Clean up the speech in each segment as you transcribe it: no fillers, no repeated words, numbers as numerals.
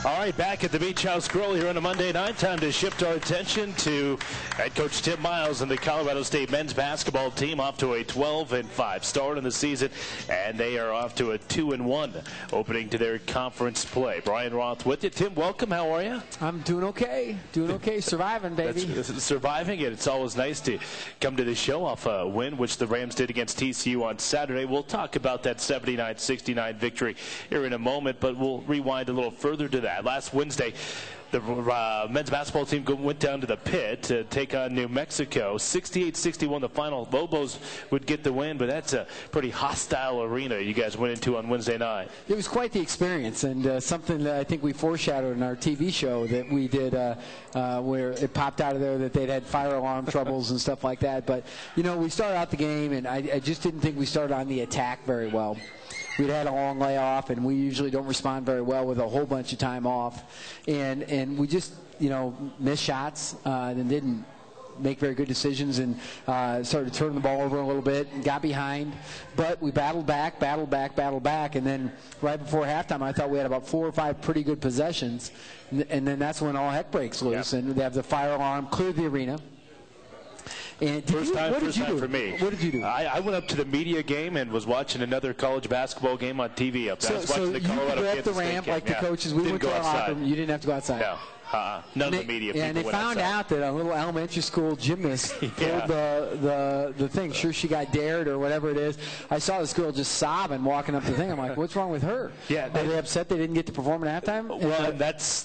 All right, back at the Beach House Grill here on a Monday night. Time to shift our attention to head coach Tim Miles and the Colorado State men's basketball team, off to a 12-5 start in the season, and they are off to a 2-1 opening to their conference play. Brian Roth with you. Tim, welcome. How are you? I'm doing okay. Doing okay. Surviving, baby. That's surviving it. It's always nice to come to the show off a win, which the Rams did against TCU on Saturday. We'll talk about that 79-69 victory here in a moment, but we'll rewind a little further to that. Last Wednesday, the men's basketball team went down to the pit to take on New Mexico. 68-61 the final. Lobos would get the win, but that's a pretty hostile arena you guys went into on Wednesday night. It was quite the experience, and something that I think we foreshadowed in our TV show that we did where it popped out of there that they'd had fire alarm troubles and stuff like that. But, you know, we started out the game, and I just didn't think we started on the attack very well. We'd had a long layoff, and we usually don't respond very well with a whole bunch of time off. And we just, you know, missed shots and didn't make very good decisions, and started turning the ball over a little bit and got behind. But we battled back, and then right before halftime, I thought we had about 4 or 5 pretty good possessions. And then that's when all heck breaks loose, and they have the fire alarm, cleared the arena. And first time for me. What did you do? I went up to the media game and was watching another college basketball game on TV. I was watching the Colorado you could the ramp like the coaches. We went to our locker room. You didn't have to go outside. No. None of the media people and they went found outside. out that a little elementary school gymnast pulled the thing. Sure, she got dared or whatever it is. I saw this girl just sobbing walking up the thing. I'm like, what's wrong with her? Yeah, Are they upset they didn't get to perform at halftime? Well,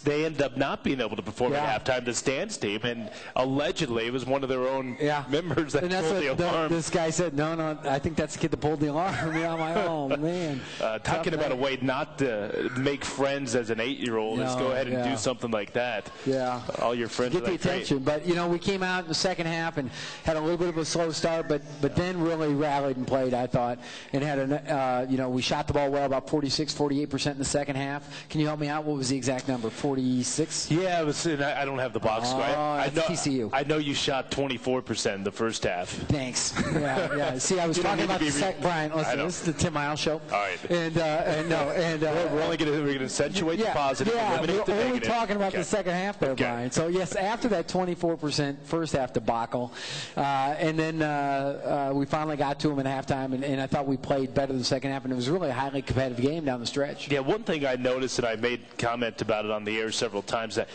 they ended up not being able to perform at halftime. The Stan's team, and allegedly it was one of their own members that pulled the alarm. This guy said, no, I think that's the kid that pulled the alarm. I'm like, oh man. Talking about a way not to make friends as an 8-year-old is go ahead and do something like that. Yeah. All your friends get the attention. But, you know, we came out in the second half and had a little bit of a slow start, but then really rallied and played, I thought, and had you know, we shot the ball well, about 48% in the second half. Can you help me out? What was the exact number? 46? Yeah, it was. I don't have the box score. I know TCU. I know you shot 24% in the first half. Thanks. Yeah. See, I was talking about the second. Brian, listen, this is the Tim Miles show. All right. We're only going to accentuate the positive. Yeah, eliminate the we're only negative. talking about the second half there, Brian. So, yes, after that 24% first half debacle, and then we finally got to them at halftime, and I thought we played better the second half, and it was really a highly competitive game down the stretch. Yeah, one thing I noticed, and I made comment about it on the air several times, that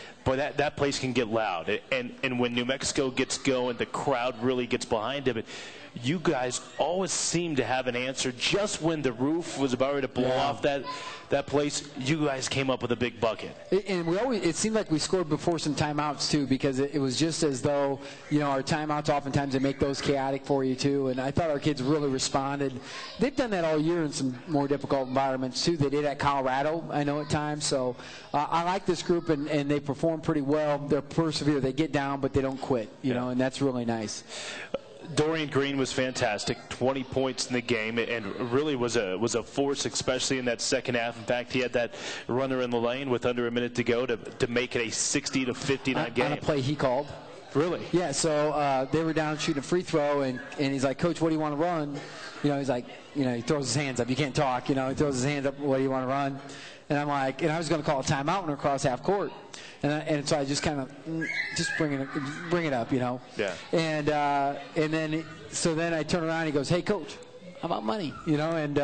that place can get loud. And when New Mexico gets going, the crowd really gets behind them. You guys always seem to have an answer. Just when the roof was about ready to blow off that place, you guys came up with a big bucket. And it seemed like we scored before some timeouts too, because it was just as though, you know, our timeouts oftentimes they make those chaotic for you too. And I thought our kids really responded. They've done that all year in some more difficult environments too. They did at Colorado, I know, at times. So I like this group, and they perform pretty well. They're persevere. They get down, but they don't quit. You know, and that's really nice. Dorian Green was fantastic, 20 points in the game, and really was a force, especially in that second half. In fact, he had that runner in the lane with under a minute to go to make it a 60-59 game. On a play he called. Really? Yeah, so they were down shooting a free throw, and he's like, Coach, what do you want to run? You know, he's like, you know, he throws his hands up. You can't talk. You know, he throws his hands up, what do you want to run? And I'm like, and I was going to call a timeout when we're across half court. And so I just kind of just bring it up, you know. Yeah. And then I turn around and he goes, hey, Coach, how about money? You know, and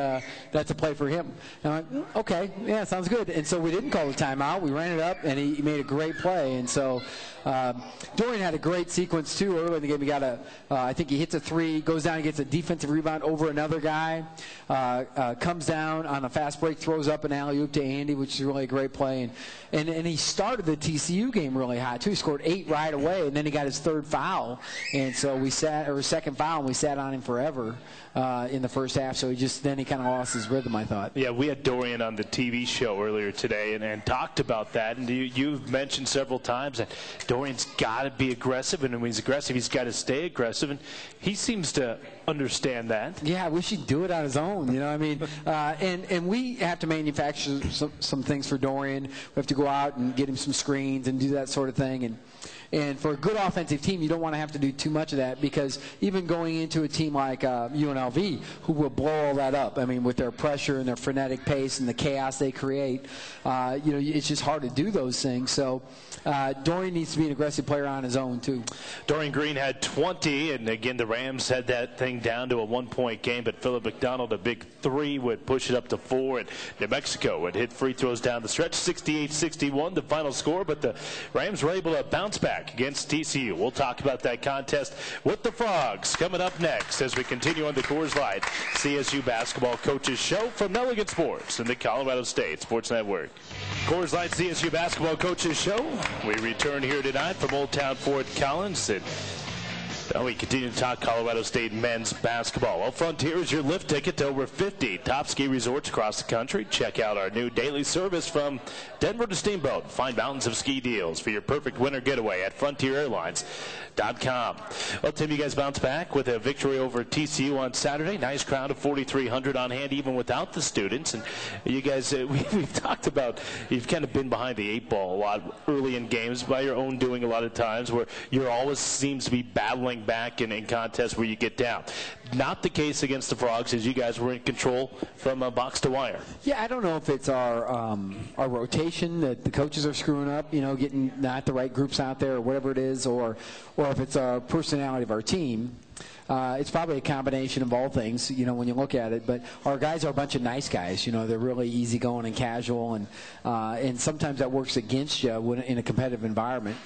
that's a play for him. And I'm like, okay, yeah, sounds good. And so we didn't call the timeout. We ran it up, and he made a great play. And so Dorian had a great sequence, too, early in the game. He got I think he hits a three, goes down and gets a defensive rebound over another guy, comes down on a fast break, throws up an alley-oop to Andy, which is really a great play. And he started the TCU game really hot, too. He scored 8 right away, and then he got his third foul. And so second foul, and we sat on him forever in the first half. So then he kind of lost his rhythm, I thought. Yeah, we had Dorian on the TV show earlier today and talked about that. And you've mentioned several times that Dorian's got to be aggressive, and when he's aggressive, he's got to stay aggressive. And he seems to understand that. Yeah, I wish he'd do it on his own. You know, I mean, and we have to manufacture some things for Dorian. We have to go out and get him some screens and do that sort of thing. And for a good offensive team, you don't want to have to do too much of that, because even going into a team like UNLV, who will blow all that up, I mean, with their pressure and their frenetic pace and the chaos they create, it's just hard to do those things. So Dorian needs to be an aggressive player on his own, too. Dorian Green had 20, and again, the Rams had that thing down to a one-point game, but Philip McDonald, a big three, would push it up to 4, and New Mexico would hit free throws down the stretch. 68-61, the final score, but the Rams were able to bounce back against TCU. We'll talk about that contest with the Frogs coming up next as we continue on the Coors Light CSU Basketball Coaches Show from Milligan Sports and the Colorado State Sports Network. Coors Light CSU Basketball Coaches Show. We return here tonight from Old Town Fort Collins, and we continue to talk Colorado State men's basketball. Well, Frontier is your lift ticket to over 50 top ski resorts across the country. Check out our new daily service from Denver to Steamboat. Find mountains of ski deals for your perfect winter getaway at FrontierAirlines.com. Well, Tim, you guys bounce back with a victory over TCU on Saturday. Nice crowd of 4,300 on hand, even without the students. And you guys, we've talked about, you've kind of been behind the 8 ball a lot early in games by your own doing a lot of times, where you're always seems to be battling back in contests where you get down. Not the case against the Frogs, as you guys were in control from box to wire. Yeah, I don't know if it's our rotation that the coaches are screwing up, getting not the right groups out there or whatever it is, or if it's our personality of our team. It's probably a combination of all things, when you look at it. But our guys are a bunch of nice guys. They're really easygoing and casual, and sometimes that works against you in a competitive environment.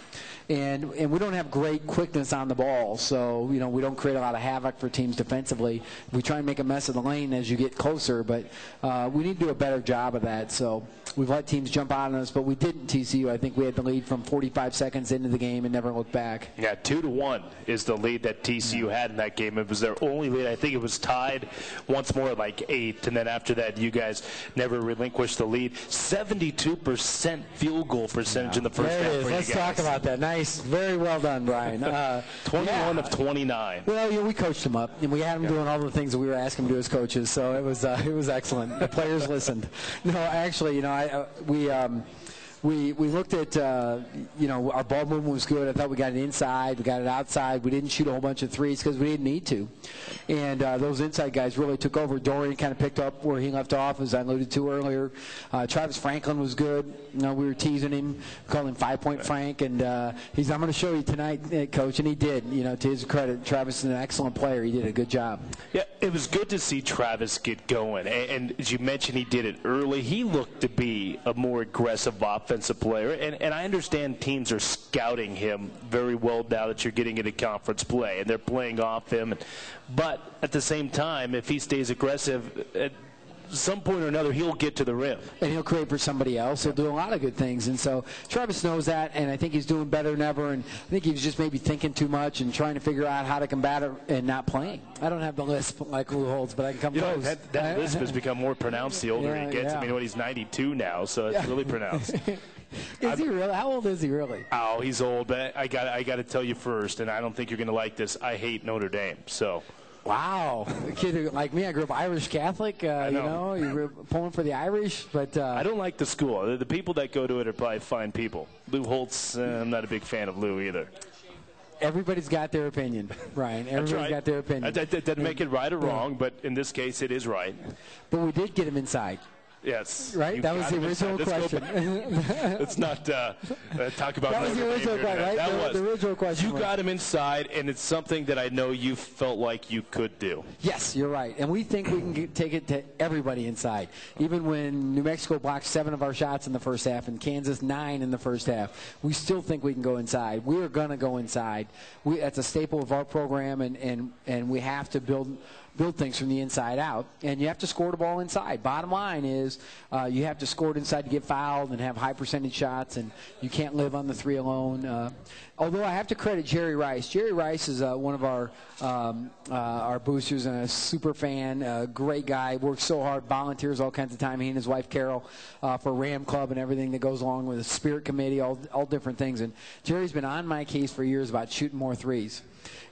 And we don't have great quickness on the ball, so we don't create a lot of havoc for teams defensively. We try and make a mess of the lane as you get closer, but we need to do a better job of that. So we've let teams jump out on us, but we didn't. TCU, I think we had the lead from 45 seconds into the game and never looked back. Yeah, 2-1 is the lead that TCU had in that game. It was their only lead. I think it was tied once more at like 8, and then after that, you guys never relinquished the lead. 72% field goal percentage in the first half. There it is. Let's talk about that. Nice. Very well done, Brian. 21 of 29. Well, we coached him up, and we had him doing all the things that we were asking him to do as coaches, so it was excellent. The players listened. No, actually, we looked at, our ball movement was good. I thought we got it inside. We got it outside. We didn't shoot a whole bunch of threes because we didn't need to. And those inside guys really took over. Dorian kind of picked up where he left off, as I alluded to earlier. Travis Franklin was good. We were teasing him, calling him 5-Point Frank. And he's, I'm going to show you tonight, Coach. And he did. To his credit, Travis is an excellent player. He did a good job. Yeah, it was good to see Travis get going. And as you mentioned, he did it early. He looked to be a more aggressive offensive player, and I understand teams are scouting him very well now that you're getting into conference play, and they're playing off him. But at the same time, if he stays aggressive, at some point or another, he'll get to the rim. And he'll create for somebody else. He'll do a lot of good things. And so Travis knows that, and I think he's doing better than ever. And I think he was just maybe thinking too much and trying to figure out how to combat it and not playing. I don't have the lisp like Lou holds, but I can come close. That lisp has become more pronounced the older he gets. Yeah. I mean, he's 92 now, so it's really pronounced. Is he really? How old is he really? Oh, he's old. But I got to tell you first, and I don't think you're going to like this. I hate Notre Dame. So. Wow. A kid like me, I grew up Irish Catholic. You were pulling for the Irish. But I don't like the school. The people that go to it are probably fine people. Lou Holtz, I'm not a big fan of Lou either. Everybody's got their opinion, Brian. Everybody's got their opinion. That doesn't make it right or wrong, but in this case, it is right. But we did get him inside. Yes. Right? That was the original question. Let's not talk about that. Was the original question, right? That was the original question. You got him inside, and it's something that I know you felt like you could do. Yes, you're right. And we think we can take it to everybody inside. Even when New Mexico blocked 7 of our shots in the first half and Kansas 9 in the first half, we still think we can go inside. We are going to go inside. That's a staple of our program, and we have to build things from the inside out, and you have to score the ball inside. Bottom line is you have to score it inside to get fouled and have high percentage shots, and you can't live on the 3 alone. Although I have to credit Jerry Rice. Jerry Rice is one of our boosters and a super fan, a great guy, works so hard, volunteers all kinds of time, he and his wife Carol, for Ram Club and everything that goes along with the Spirit Committee, all different things. And Jerry's been on my case for years about shooting more threes.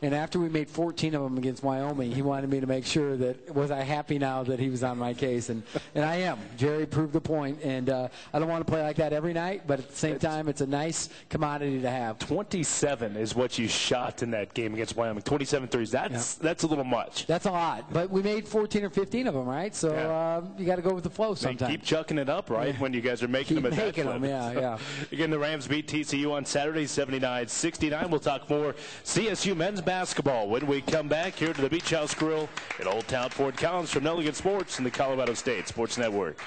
And after we made 14 of them against Wyoming, he wanted me to make sure that was I happy now that he was on my case, and I am. Jerry proved the point, and I don't want to play like that every night, but at the same time, it's a nice commodity to have. 27 is what you shot in that game against Wyoming. 27 threes. That's a little much. That's a lot, but we made 14 or 15 of them, right? So you got to go with the flow sometimes. Keep chucking it up, right, when you guys are making them at that clip. Yeah. Again, the Rams beat TCU on Saturday, 79-69. We'll talk more CSU men's basketball when we come back here to the Beach House Grill in Old Town Fort Collins from Nelligan Sports and the Colorado State Sports Network.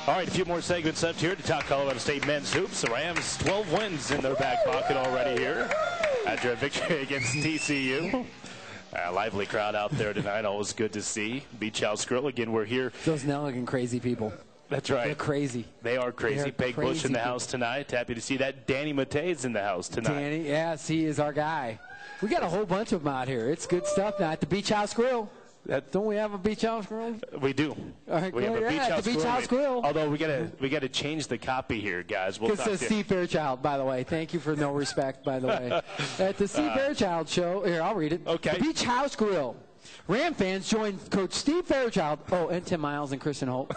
All right, a few more segments left here to talk Colorado State men's hoops. The Rams 12 wins in their back pocket already here after a victory against TCU. A lively crowd out there tonight. Always good to see. Beach House Grill. Again, we're here. Those Nelligan crazy people. That's right. They're crazy. They are crazy. Peg Bush in the house tonight. Happy to see that. Danny Matei's in the house tonight. Danny, yes, he is our guy. We got a whole bunch of them out here. It's good stuff now at the Beach House Grill. Don't we have a Beach House Grill? We do. All right, we have a Beach House Grill. Although we gotta change the copy here, guys. It says Steve Fairchild, by the way. Thank you for no respect, by the way. At the Steve Fairchild show, here, I'll read it. Okay. The Beach House Grill. Ram fans join Coach Steve Fairchild, and Tim Miles and Kristen Holt,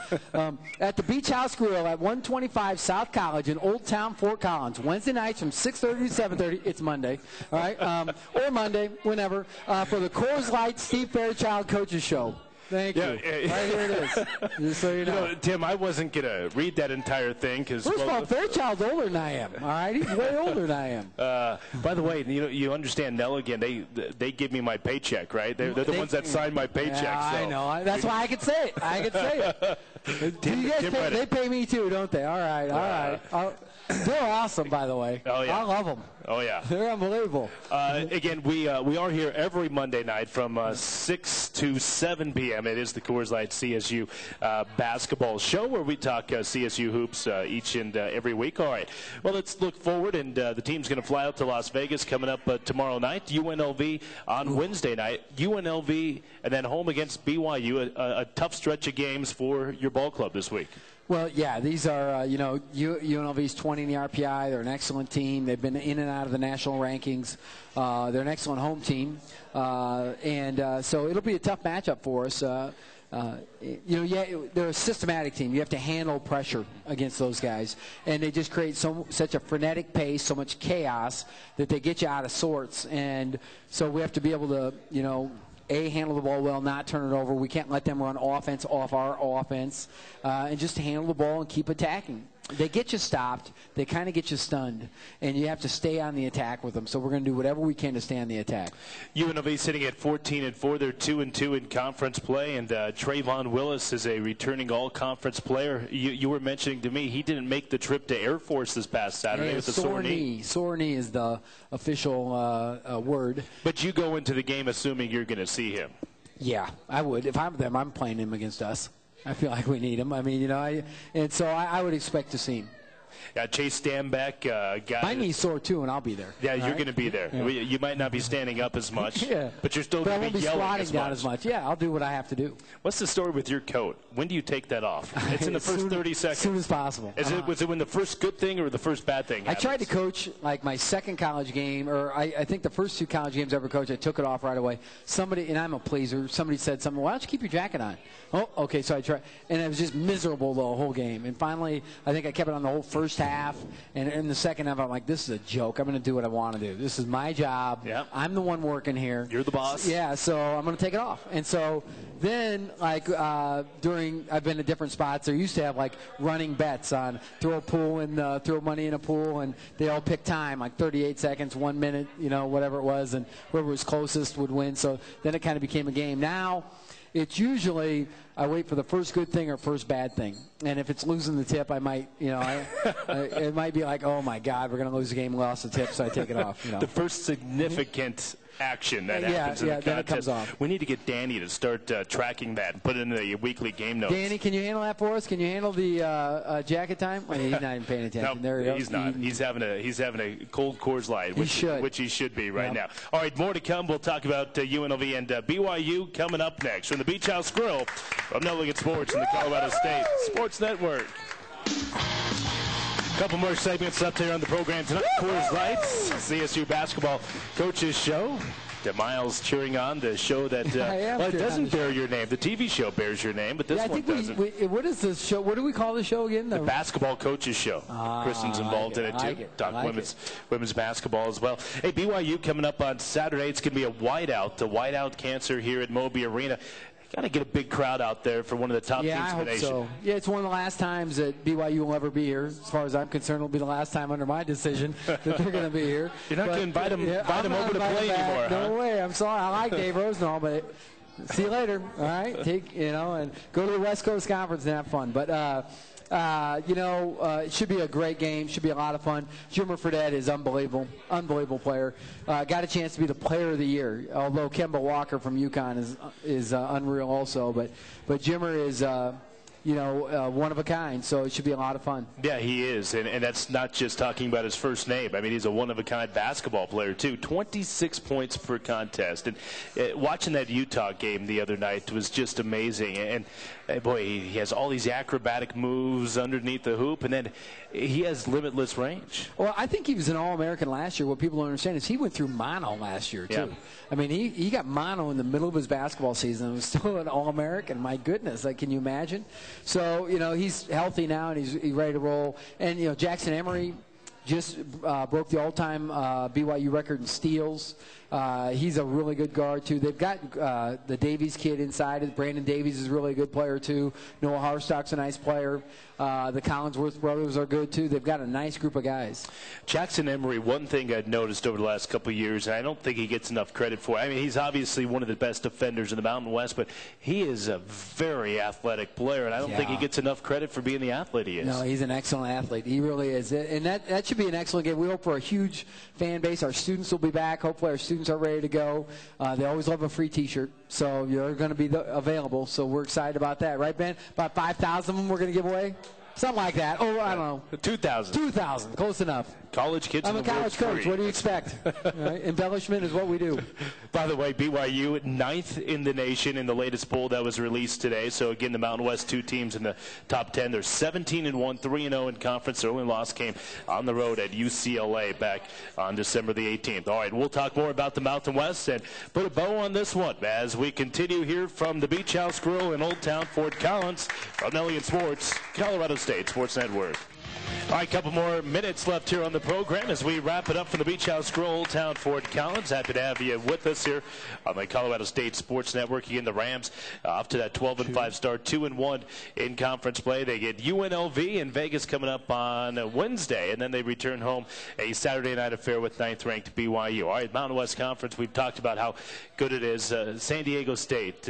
at the Beach House Grill at 125 South College in Old Town Fort Collins. Wednesday nights from 6:30 to 7:30. It's Monday, all right, or Monday, whenever, for the Coors Light Steve Fairchild Coaches Show. Thank you. Right here it is. Just so you know. Tim, I wasn't going to read that entire thing because. First of all, Fairchild's older than I am. All right, he's way older than I am. By the way, you understand Nelligan? They give me my paycheck, right? They're the ones that sign my paycheck. Yeah, so. I know. That's why I could say it. I could say it. They pay me too, don't they? All right. They're awesome, by the way. Oh yeah. I love them. Oh yeah. They're unbelievable. Again, we are here every Monday night from 6 to 7 p.m. It is the Coors Light CSU basketball show where we talk CSU hoops each and every week. All right. Well, let's look forward, and the team's going to fly out to Las Vegas coming up tomorrow night. UNLV on Wednesday night. UNLV and then home against BYU. A tough stretch of games for your ball club this week. Well, yeah, these are, UNLV's 20 in the RPI. They're an excellent team. They've been in and out of the national rankings. They're an excellent home team. So it'll be a tough matchup for us. They're a systematic team. You have to handle pressure against those guys. And they just create such a frenetic pace, so much chaos that they get you out of sorts. And so we have to be able to, handle the ball well, not turn it over. We can't let them run offense off our offense, and just handle the ball and keep attacking. They get you stopped. They kind of get you stunned, and you have to stay on the attack with them. So we're going to do whatever we can to stay on the attack. UNLV sitting at 14-4. They're 2-2 in conference play, and Trayvon Willis is a returning all-conference player. You were mentioning to me he didn't make the trip to Air Force this past Saturday with a sore knee. Sore knee is the official word. But you go into the game assuming you're going to see him. Yeah, I would. If I'm them, I'm playing him against us. I feel like we need him. I mean, I would expect to see him. Chase Stambeck. My knee's sore, too, and I'll be there. Yeah, you're going to be there. Yeah. You might not be standing up as much, but you're still going to be yelling I won't be squatting down as much. Yeah, I'll do what I have to do. What's the story with your coat? When do you take that off? It's in the first 30 seconds. As soon as possible. Was it when the first good thing or the first bad thing happens? I tried to coach, like, my second college game, or I think the first 2 college games I ever coached, I took it off right away. Somebody, and I'm a pleaser, somebody said something, why don't you keep your jacket on? Oh, okay, so I tried. And it was just miserable the whole game. And finally, I think I kept it on the whole first half. And in the second half, I'm like, this is a joke. I'm going to do what I want to do. This is my job. Yep. I'm the one working here. You're the boss. Yeah, so I'm going to take it off. And so then, like, I've been at different spots. They used to have, like, running bets on throw a pool and throw money in a pool. And they all pick time, like 38 seconds, 1 minute, whatever it was. And whoever was closest would win. So then it kind of became a game. Now, it's usually I wait for the first good thing or first bad thing. And if it's losing the tip, I might, it might be like, oh, my God, we're going to lose the game, lost the tip, so I take it off. The first significant action that happens in the contest. Then it comes off. We need to get Danny to start tracking that and put it in the weekly game notes. Danny, can you handle that for us? Can you handle the jacket time? Well, he's not even paying attention. No, there he's not. He's having a cold Coors Light, which he should be right now. All right, more to come. We'll talk about UNLV and BYU coming up next from the Beach House Grill from Nelligan Sports and the Colorado State Sports Network. A couple more segments up here on the program tonight. Coors Lights, CSU basketball coaches show. Tim Miles cheering on the show that well, it doesn't bear your name. The TV show bears your name, but this one doesn't. What is this show? What do we call the show again? The Basketball Coaches Show. Kristen's involved in it too. Talk women's basketball as well. Hey, BYU coming up on Saturday. It's going to be a whiteout cancer here at Moby Arena. Got to get a big crowd out there for one of the top teams in the nation. So. Yeah, it's one of the last times that BYU will ever be here. As far as I'm concerned, it'll be the last time under my decision that they're going to be here. You're not going to invite them over to play anymore, huh? No way. I'm sorry. I like Dave Rosenthal, but see you later. All right, and go to the West Coast Conference and have fun. But it should be a great game. Should be a lot of fun. Jimmer Fredette is unbelievable player. Got a chance to be the player of the year, although Kemba Walker from UConn is unreal also. But Jimmer is one of a kind, so it should be a lot of fun. Yeah, he is, and that's not just talking about his first name. I mean, he's a one-of-a-kind basketball player, too. 26 points per contest. And watching that Utah game the other night was just amazing. And, boy, he has all these acrobatic moves underneath the hoop, and then he has limitless range. Well, I think he was an All-American last year. What people don't understand is he went through mono last year, too. Yeah. I mean, he got mono in the middle of his basketball season and was still an All-American. My goodness, can you imagine? So, he's healthy now and he's ready to roll. And, Jackson Emery just broke the all-time BYU record in steals. He's a really good guard, too. They've got the Davies kid inside. Brandon Davies is really a good player, too. Noah Harstock's a nice player. The Collinsworth brothers are good, too. They've got a nice group of guys. Jackson Emery, one thing I've noticed over the last couple of years, and I don't think he gets enough credit for it. I mean, he's obviously one of the best defenders in the Mountain West, but he is a very athletic player, and I don't think he gets enough credit for being the athlete he is. No, he's an excellent athlete. He really is. And that should be an excellent game. We hope for a huge fan base. Our students will be back. Hopefully our students are ready to go. They always love a free T-shirt, so you're going to be available. So we're excited about that. Right, Ben? About 5,000 of them we're going to give away? Something like that. Oh, I don't know. 2,000. 2,000. Close enough. College kids. I'm a college coach. What do you expect? Right? Embellishment is what we do. By the way, BYU 9th in the nation in the latest poll that was released today. So again, the Mountain West 2 teams in the top 10. They're 17-1, 3-0 in conference. Their only loss came on the road at UCLA back on December the 18th. All right, we'll talk more about the Mountain West and put a bow on this one as we continue here from the Beach House Grill in Old Town Fort Collins from Elliott Sports, Colorado State Sports Network. All right, a couple more minutes left here on the program as we wrap it up from the Beach House Grill, Old Town Fort Collins. Happy to have you with us here on the Colorado State Sports Network. Again, the Rams off to that 12-5 start, 2-1 in conference play. They get UNLV in Vegas coming up on Wednesday, and then they return home a Saturday night affair with 9th-ranked BYU. All right, Mountain West Conference, we've talked about how good it is. San Diego State,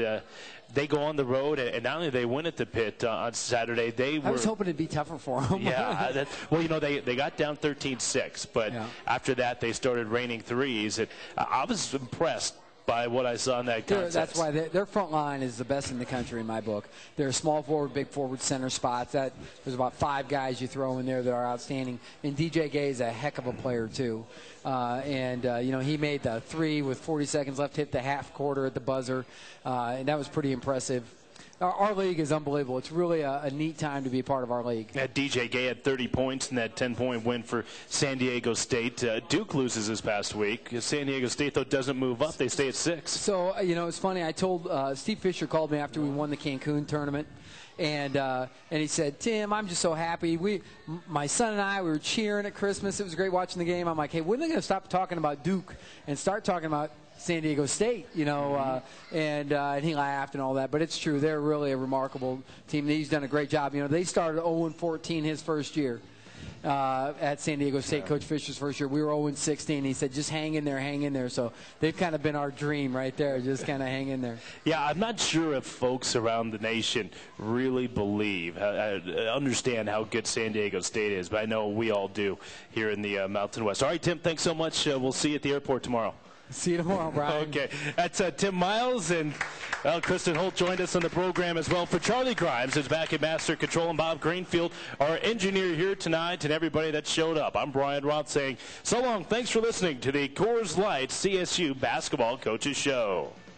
they go on the road, and not only they win at the Pit on Saturday, I was hoping it'd be tougher for them. Yeah, they got down 13-6, but after that they started raining threes, and I was impressed by what I saw in that contest. That's why their front line is the best in the country in my book. They're a small forward, big forward, center spots. There's about 5 guys you throw in there that are outstanding. And DJ Gay is a heck of a player too. He made the 3 with 40 seconds left, hit the half quarter at the buzzer, and that was pretty impressive. Our league is unbelievable. It's really a neat time to be a part of our league. DJ Gay had 30 points in that 10-point win for San Diego State. Duke loses this past week. San Diego State, though, doesn't move up. They stay at 6. So, it's funny. I told Steve Fisher called me after we won the Cancun tournament. And he said, Tim, I'm just so happy. My son and I, we were cheering at Christmas. It was great watching the game. I'm like, hey, when are they going to stop talking about Duke and start talking about San Diego State, and he laughed and all that. But it's true. They're really a remarkable team. He's done a great job. They started 0-14 his first year at San Diego State, Coach Fisher's first year. We were 0-16. He said, just hang in there. So they've kind of been our dream right there, just kind of hang in there. Yeah, I'm not sure if folks around the nation really understand how good San Diego State is, but I know we all do here in the Mountain West. All right, Tim, thanks so much. We'll see you at the airport tomorrow. See you tomorrow, Brian. Okay. That's Tim Miles, and Kristen Holt joined us on the program as well. For Charlie Grimes, who's back at Master Control, and Bob Greenfield, our engineer here tonight, and everybody that showed up. I'm Brian Roth saying so long. Thanks for listening to the Coors Light CSU Basketball Coaches Show.